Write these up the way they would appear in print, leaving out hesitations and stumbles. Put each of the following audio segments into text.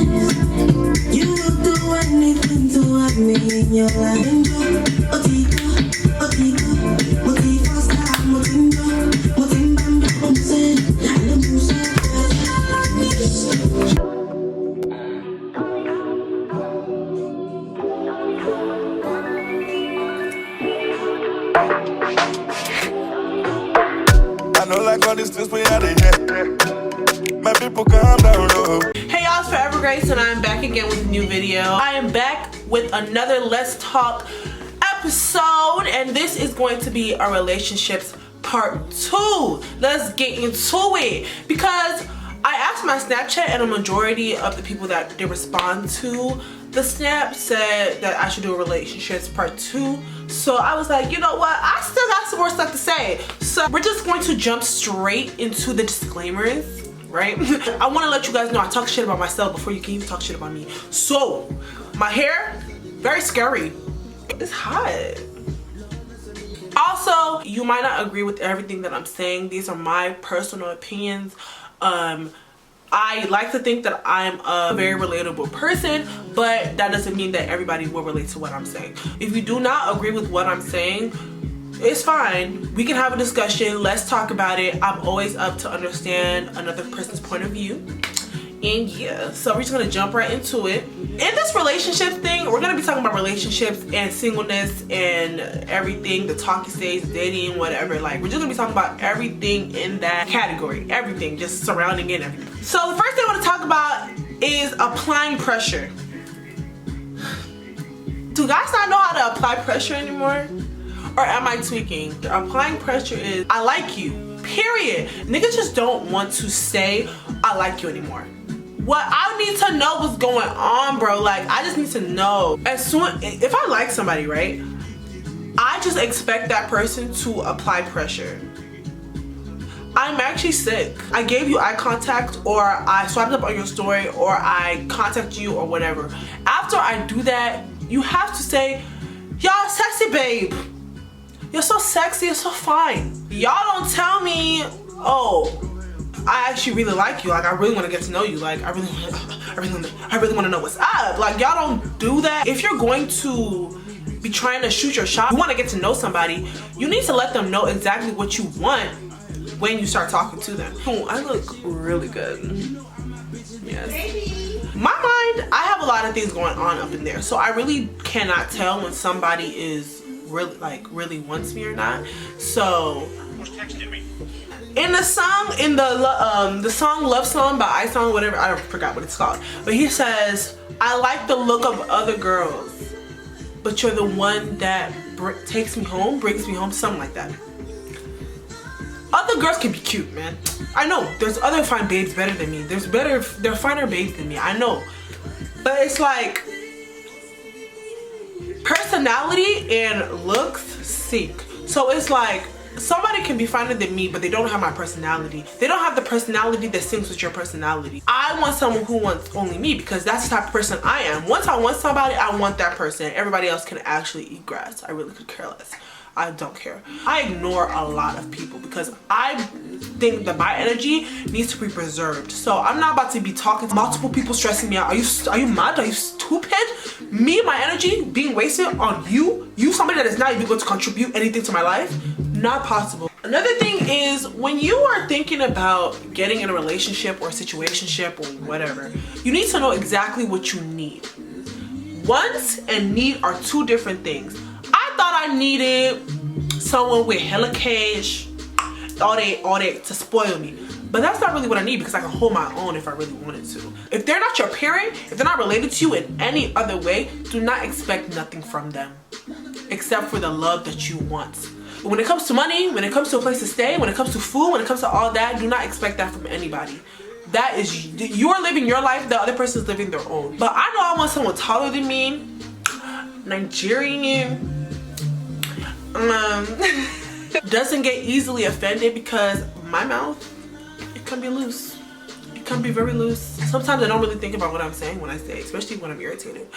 You will do anything to have me in your life. Otigo, Otigo, Motivo star, Motindo, Motimbamba, Omse, Yalamusa. I know like all this things we out of here. My people calm down low. Hey y'all, it's Forever Grace and I'm back again with a new video. I am back with another Let's Talk episode, and this is going to be our relationships part 2. Let's get into it, because I asked my Snapchat and a majority of the people that did respond to the snap said that I should do a relationships part 2. So I was like, you know what, I still got some more stuff to say. So we're just going to jump straight into the disclaimers. Right? I want to let you guys know I talk shit about myself before you can even talk shit about me. So, my hair, very scary. It's hot. Also, you might not agree with everything that I'm saying. These are my personal opinions. I like to think that I'm a very relatable person, but that doesn't mean that everybody will relate to what I'm saying. If you do not agree with what I'm saying, it's fine. We can have a discussion. Let's talk about it. I'm always up to understand another person's point of view. And yeah, so we're just gonna jump right into it. In this relationship thing, we're gonna be talking about relationships and singleness and everything, the talking stage, dating, whatever. Like, we're just gonna be talking about everything in that category. Everything, just surrounding it and everything. So the first thing I wanna talk about is applying pressure. Do guys not know how to apply pressure anymore? Or am I tweaking? Applying pressure is, I like you, period. Niggas just don't want to say, I like you anymore. What I need to know what's going on, bro. Like, I just need to know. As soon, if I like somebody, right? I just expect that person to apply pressure. I'm actually sick. I gave you eye contact, or I swiped up on your story, or I contact you, or whatever. After I do that, you have to say, y'all sexy babe. You're so sexy, you're so fine. Y'all don't tell me, oh, I actually really like you. Like, I really want to get to know you. Like, I really want to know what's up. Like, y'all don't do that. If you're going to be trying to shoot your shot, you want to get to know somebody, you need to let them know exactly what you want when you start talking to them. Oh, I look really good. Yes. My mind, I have a lot of things going on up in there, so I really cannot tell when somebody is really wants me or not. So in the song, the song Love Song by I Song, whatever, I forgot what it's called, but he says, I like the look of other girls, but you're the one that takes me home, brings me home, something like that. Other girls can be cute, man. I know there's other fine babes better than me. They're finer babes than me, I know, but it's like personality and looks sync. So it's like, somebody can be finer than me, but they don't have my personality. They don't have the personality that syncs with your personality. I want someone who wants only me, because that's the type of person I am. Once I want somebody, I want that person. Everybody else can actually eat grass. I really could care less. I don't care. I ignore a lot of people because I think that my energy needs to be preserved. So I'm not about to be talking to multiple people stressing me out. Are you mad? Are you stupid? Me, my energy being wasted on you somebody that is not even going to contribute anything to my life? Not possible. Another thing is, when you are thinking about getting in a relationship or a situationship or whatever, you need to know exactly what you need. Wants and need are two different things. I thought I needed someone with hella cash, all that to spoil me. But that's not really what I need, because I can hold my own if I really wanted to. If they're not your parent, if they're not related to you in any other way, do not expect nothing from them, except for the love that you want. But when it comes to money, when it comes to a place to stay, when it comes to food, when it comes to all that, do not expect that from anybody. That is, you are living your life, the other person is living their own. But I know I want someone taller than me, Nigerian, doesn't get easily offended, because my mouth, it can be loose. It can be very loose. Sometimes I don't really think about what I'm saying when I say, especially when I'm irritated.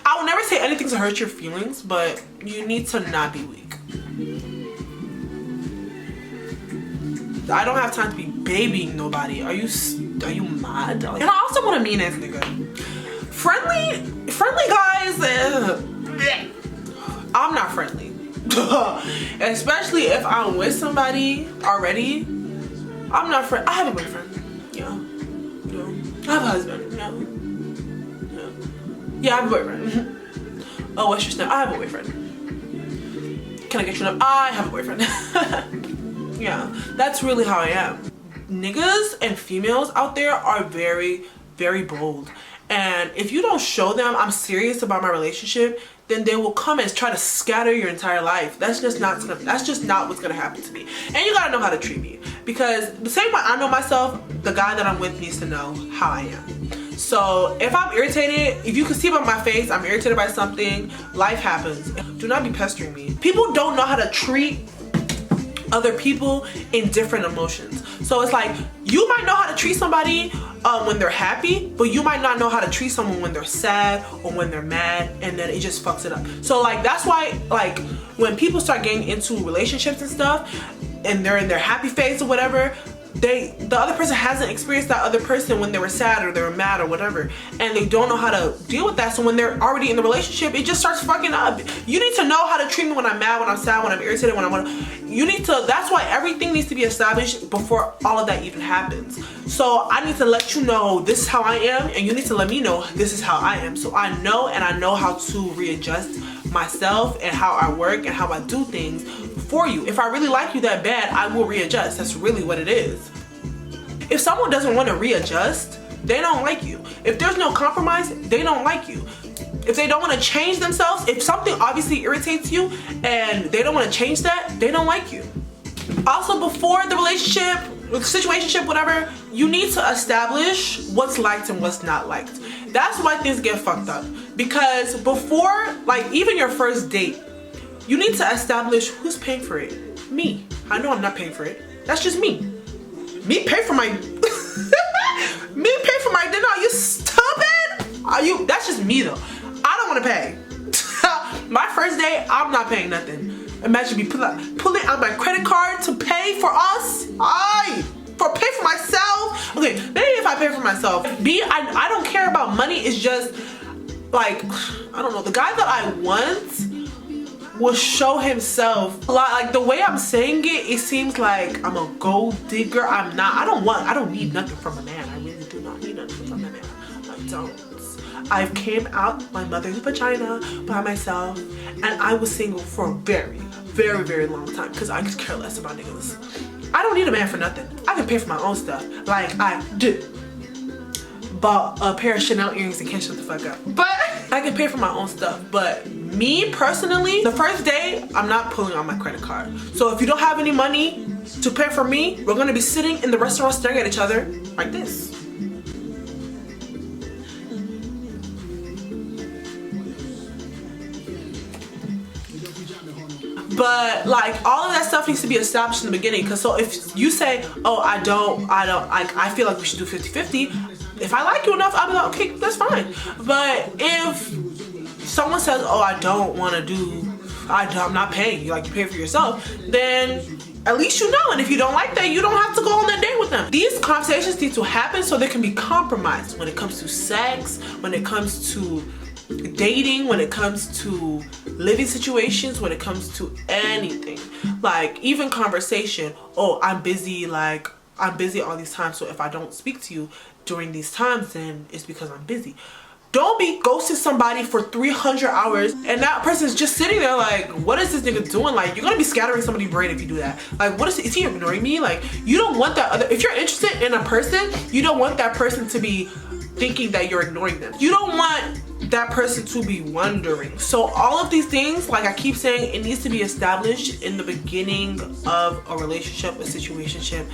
I will never say anything to hurt your feelings, but you need to not be weak. I don't have time to be babying nobody. Are you are you mad? Like, and I also want a mean ass nigga. Friendly guys, I'm not friendly. Especially if I'm with somebody already. I'm not friend. I have a boyfriend. Yeah. I have a husband. Yeah, I have a boyfriend. Oh, what's your snap? I have a boyfriend. Can I get your number? I have a boyfriend. Yeah, that's really how I am. Niggas and females out there are very, very bold. And if you don't show them I'm serious about my relationship, then they will come and try to scatter your entire life. That's just not what's gonna happen to me. And you gotta know how to treat me. Because the same way I know myself, the guy that I'm with needs to know how I am. So if I'm irritated, if you can see by my face, I'm irritated by something, life happens. Do not be pestering me. People don't know how to treat other people in different emotions. So it's like, you might know how to treat somebody when they're happy, but you might not know how to treat someone when they're sad or when they're mad, and then it just fucks it up. So like, that's why, like, when people start getting into relationships and stuff, and they're in their happy phase or whatever, the other person hasn't experienced that other person when they were sad or they were mad or whatever, and they don't know how to deal with that. So when they're already in the relationship, it just starts fucking up. You need to know how to treat me when I'm mad, when I'm sad, when I'm irritated, when that's why everything needs to be established before all of that even happens. So I need to let you know this is how I am, and you need to let me know this is how I am. So I know how to readjust myself and how I work and how I do things for you. If I really like you that bad, I will readjust. That's really what it is. If someone doesn't want to readjust, they don't like you. If there's no compromise, they don't like you. If they don't want to change themselves, if something obviously irritates you and they don't want to change that, they don't like you. Also, before the relationship, situationship, whatever, you need to establish what's liked and what's not liked. That's why things get fucked up. Because before, like, even your first date, you need to establish who's paying for it. Me. I know I'm not paying for it. That's just me. Me pay for my me pay for my dinner. Are you stupid? That's just me though. I don't want to pay. My first day, I'm not paying nothing. Imagine me pulling out my credit card to pay for us. Pay for myself. Okay, maybe if I pay for myself. I don't care about money. It's just like, I don't know. The guy that I want will show himself. Like the way I'm saying it seems like I'm a gold digger. I'm not. I don't need nothing from a man. I really do not need nothing from a man. I don't. I came out my mother's vagina by myself, and I was single for a very, very, very long time because I could care less about niggas. I don't need a man for nothing. I can pay for my own stuff, like I do. Bought a pair of Chanel earrings and can't shut the fuck up. But I can pay for my own stuff. But me personally, the first day, I'm not pulling out my credit card. So if you don't have any money to pay for me, we're gonna be sitting in the restaurant staring at each other like this. But like, all of that stuff needs to be established in the beginning. Because so if you say, oh, I I feel like we should do 50-50. If I like you enough, I'll be like, okay, that's fine. But if someone says, oh, I don't want to do, I'm not paying you, like you pay for yourself, then at least you know. And if you don't like that, you don't have to go on that date with them. These conversations need to happen so they can be compromised when it comes to sex, when it comes to dating, when it comes to living situations, when it comes to anything. Like even conversation, oh, I'm busy all these times, so if I don't speak to you during these times, then it's because I'm busy. Don't be ghosting somebody for 300 hours and that person's just sitting there like, what is this nigga doing? Like, you're gonna be scattering somebody's brain if you do that. Like, is he ignoring me? Like, you don't want that if you're interested in a person, you don't want that person to be thinking that you're ignoring them. You don't want that person to be wondering. So all of these things, like I keep saying, it needs to be established in the beginning of a relationship, a situationship,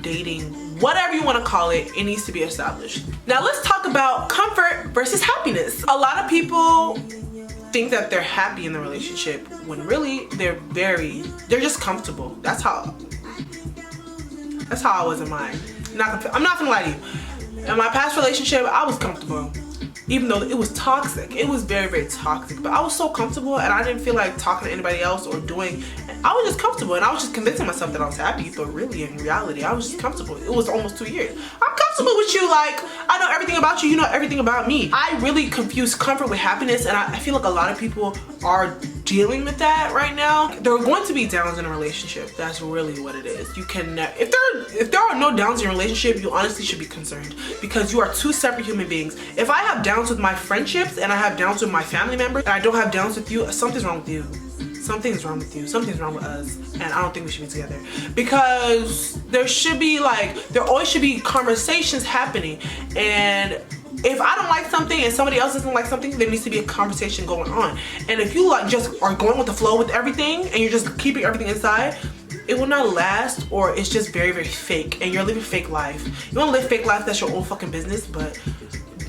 dating, whatever you want to call it, it needs to be established. Now let's talk about comfort versus happiness. A lot of people think that they're happy in the relationship when really they're just comfortable. That's how I was in mine. I'm not gonna lie to you. In my past relationship, I was comfortable. even though it was toxic. It was very, very toxic, but I was so comfortable and I didn't feel like talking to anybody else or doing, I was just comfortable and I was just convincing myself that I was happy, but really in reality, I was just comfortable. It was almost 2 years. I'm comfortable with you, like, I know everything about you, you know everything about me. I really confuse comfort with happiness, and I feel like a lot of people are dealing with that right now. There are going to be downs in a relationship. That's really what it is. You can, if there are no downs in a relationship, you honestly should be concerned, because you are two separate human beings. If I have downs with my friendships and I have downs with my family members and I don't have downs with you, something's wrong with you. Something's wrong with you. Something's wrong with us, and I don't think we should be together, because there should be there always should be conversations happening. And if I don't like something and somebody else doesn't like something, there needs to be a conversation going on. And if you just are going with the flow with everything and you're just keeping everything inside, it will not last, or it's just very, very fake and you're living fake life. You want to live fake life, that's your own fucking business, but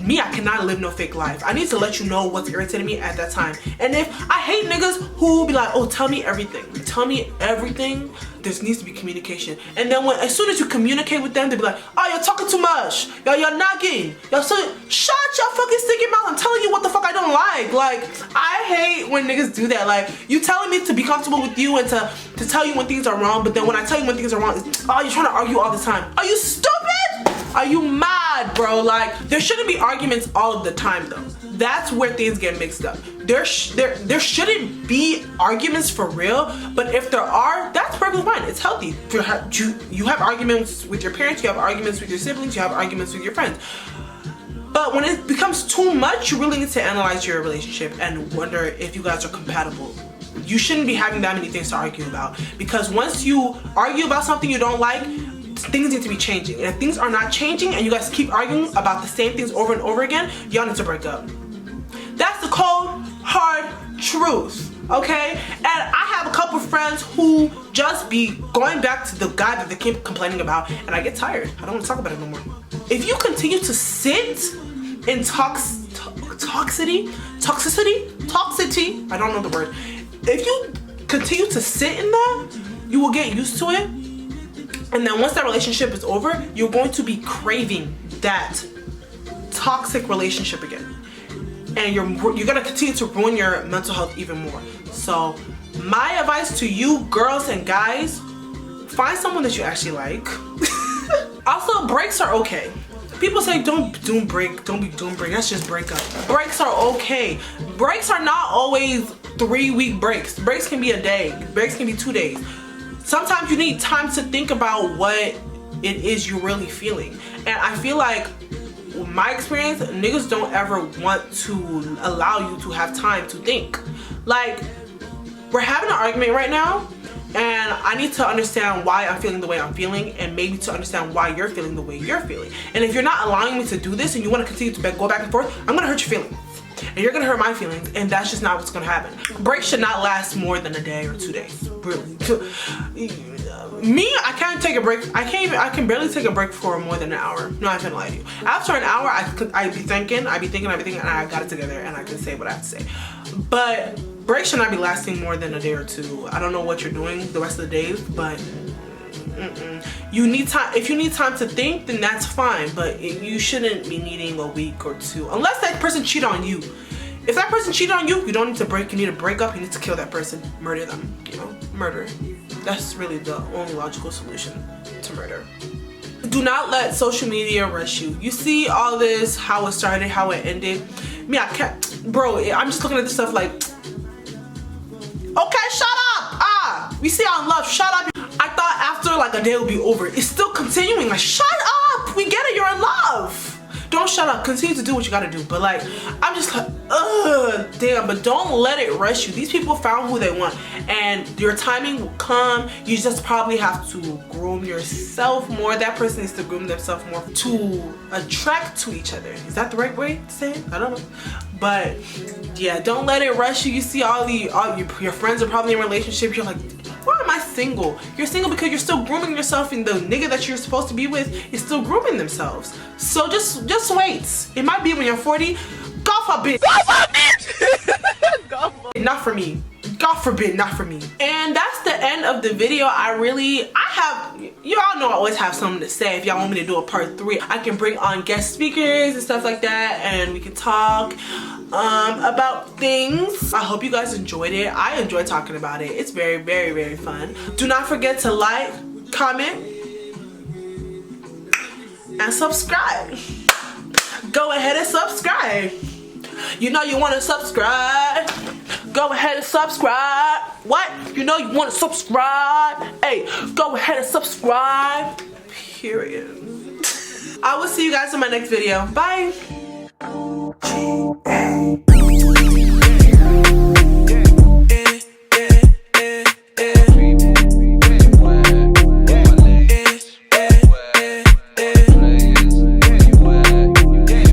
me, I cannot live no fake life. I need to let you know what's irritating me at that time. And if I hate niggas who be like, oh, tell me everything. Tell me everything. There needs to be communication. And then as soon as you communicate with them, they be like, oh, you're talking too much. You're nagging. Shut your fucking sticky mouth. I'm telling you what the fuck I don't like. Like, I hate when niggas do that. Like, you telling me to be comfortable with you and to tell you when things are wrong, but then when I tell you when things are wrong, it's, oh, you're trying to argue all the time. Are you stupid? Are you mad, bro? Like, there shouldn't be arguments all of the time, though. That's where things get mixed up. There shouldn't be arguments for real, but if there are, that's perfectly fine. It's healthy. You have arguments with your parents, you have arguments with your siblings, you have arguments with your friends. But when it becomes too much, you really need to analyze your relationship and wonder if you guys are compatible. You shouldn't be having that many things to argue about, because once you argue about something you don't like, things need to be changing. And if things are not changing and you guys keep arguing about the same things over and over again, y'all need to break up. That's the cold, hard truth, okay? And I have a couple friends who just be going back to the guy that they keep complaining about, and I get tired. I don't want to talk about it no more. If you continue to sit in toxicity, I don't know the word. If you continue to sit in that, you will get used to it. And then once that relationship is over, you're going to be craving that toxic relationship again. And you're gonna continue to ruin your mental health even more. So my advice to you girls and guys, find someone that you actually like. Also, breaks are okay. People say don't be doing break, that's just break up. Breaks are okay. Breaks are not always 3-week breaks. Breaks can be a day, breaks can be 2 days. Sometimes you need time to think about what it is you're really feeling. And I feel like, with my experience, niggas don't ever want to allow you to have time to think. Like, we're having an argument right now, and I need to understand why I'm feeling the way I'm feeling, and maybe to understand why you're feeling the way you're feeling. And if you're not allowing me to do this and you want to continue to go back and forth, I'm gonna hurt your feelings. And you're gonna hurt my feelings, and that's just not what's gonna happen. Breaks should not last more than a day or 2 days, really. Me, I can't take a break. I can barely take a break for more than an hour. No, I can't lie to you. After an hour, I'd be thinking, and I got it together, and I can say what I have to say. But breaks should not be lasting more than a day or 2. I don't know what you're doing the rest of the days, but you need time. If you need time to think, then that's fine, but you shouldn't be needing a week or 2, unless that person cheated on you. If that person cheated on you, you don't need to break. You need to break up. You need to kill that person, murder them. You know, murder. That's really the only logical solution to murder. Do not let social media rush you. You see all this, how it started, how it ended. Me, I can't, bro. I'm just looking at this stuff like, okay, shut up. We see our love. Shut up. I thought after like a day it would be over. It's still continuing. Like, shut up. We get it. You're in love. Don't shut up. Continue to do what you gotta do. But like, I'm just like, ugh, damn. But don't let it rush you. These people found who they want, and your timing will come. You just probably have to groom yourself more. That person needs to groom themselves more to attract to each other. Is that the right way to say it? I don't know. But yeah, don't let it rush you. You see all your friends are probably in relationships. You're like, why am I single? You're single because you're still grooming yourself, and the nigga that you're supposed to be with is still grooming themselves. So just wait. It might be when you're 40. God forbid. God forbid. God forbid. Not for me. God forbid, not for me. And that's the end of the video. You all know I always have something to say. If y'all want me to do a part 3, I can bring on guest speakers and stuff like that, and we can talk about things. I hope you guys enjoyed it. I enjoyed talking about it. It's very, very, very fun. Do not forget to like, comment, and subscribe. Go ahead and subscribe. You know you want to subscribe. Go ahead and subscribe. What? You know you want to subscribe. Hey, go ahead and subscribe. Period. I will see you guys in my next video. Bye.